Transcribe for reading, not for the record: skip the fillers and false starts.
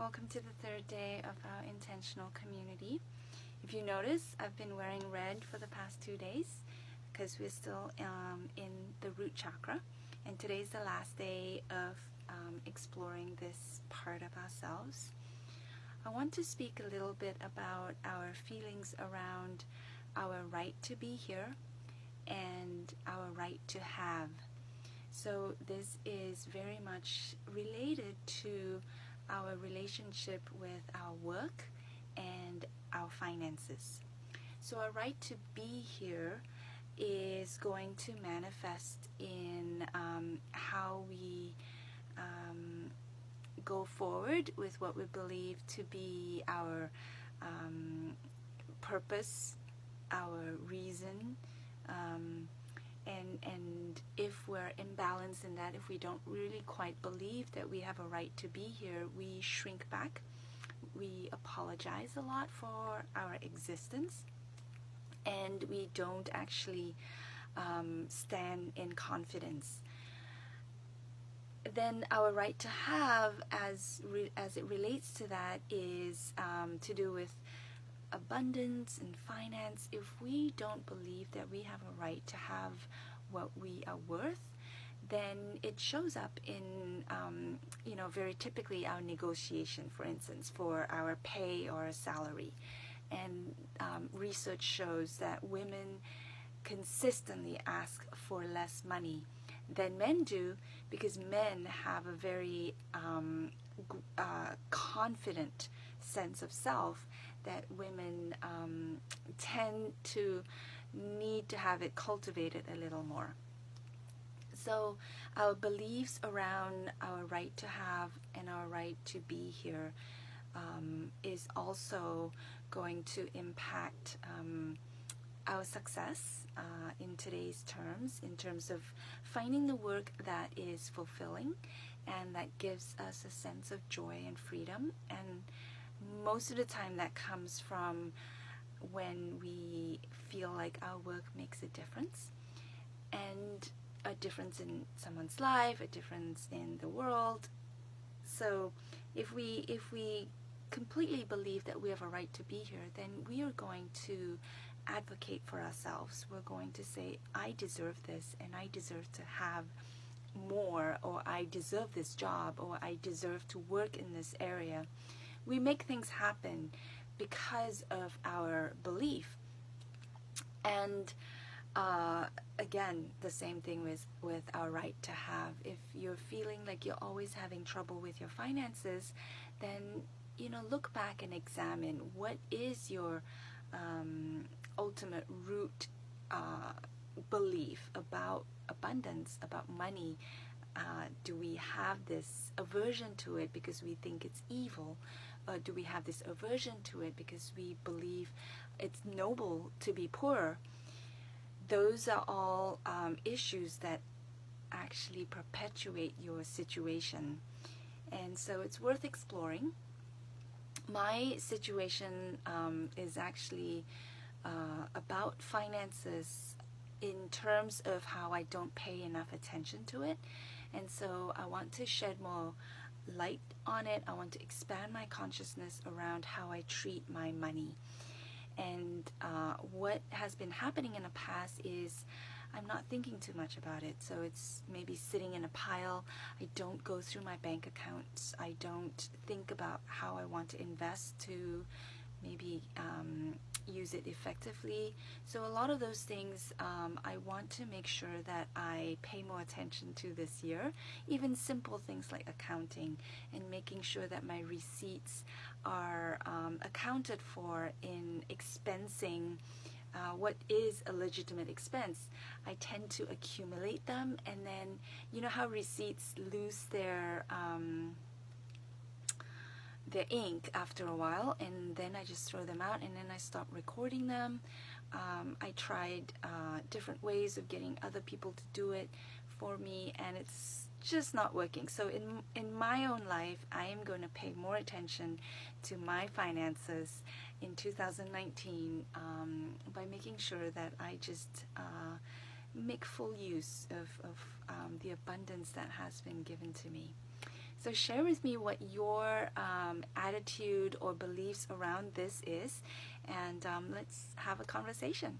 Welcome to the third day of our intentional community. If you notice, I've been wearing red for the past 2 days because we're still in the root chakra, and today's the last day of exploring this part of ourselves. I want to speak a little bit about our feelings around our right to be here and our right to have. So this is very much related to our relationship with our work and our finances. So our right to be here is going to manifest in how we go forward with what we believe to be our purpose, our reason, and if we're imbalanced in that, if we don't really quite believe that we have a right to be here, we shrink back. We apologize a lot for our existence, and we don't actually stand in confidence. Then our right to have, as it relates to that, is to do with abundance and finance. If we don't believe that we have a right to have what we are worth, then it shows up in very typically our negotiation, for instance, for our pay or a salary. And research shows that women consistently ask for less money than men do, because men have a very confident sense of self that women tend to need to have it cultivated a little more. So our beliefs around our right to have and our right to be here is also going to impact our success in today's terms, in terms of finding the work that is fulfilling and that gives us a sense of joy and freedom. And most of the time that comes from when we feel like our work makes a difference, and a difference in someone's life, a difference in the world. So if we completely believe that we have a right to be here, then we are going to advocate for ourselves. We're going to say, I deserve this, and I deserve to have more, or I deserve this job, or I deserve to work in this area. We make things happen because of our belief. And again, the same thing with our right to have. If you're feeling like you're always having trouble with your finances, then look back and examine what is your ultimate root belief about abundance, about money. Do we have this aversion to it because we think it's evil? Do we have this aversion to it because we believe it's noble to be poor? Those are all issues that actually perpetuate your situation. And so it's worth exploring. My situation is actually about finances in terms of how I don't pay enough attention to it. And so I want to shed more light on it. I want to expand my consciousness around how I treat my money. And what has been happening in the past is I'm not thinking too much about it. So it's maybe sitting in a pile. I don't go through my bank accounts. I don't think about how I want to invest to maybe use it effectively. So a lot of those things I want to make sure that I pay more attention to this year. Even simple things like accounting and making sure that my receipts are accounted for in expensing what is a legitimate expense. I tend to accumulate them, and then you know how receipts lose their ink after a while, and then I just throw them out, and then I stop recording them. I tried different ways of getting other people to do it for me, and it's just not working. So in my own life, I am going to pay more attention to my finances in 2019 by making sure that I just make full use of the abundance that has been given to me. So share with me what your attitude or beliefs around this is, and let's have a conversation.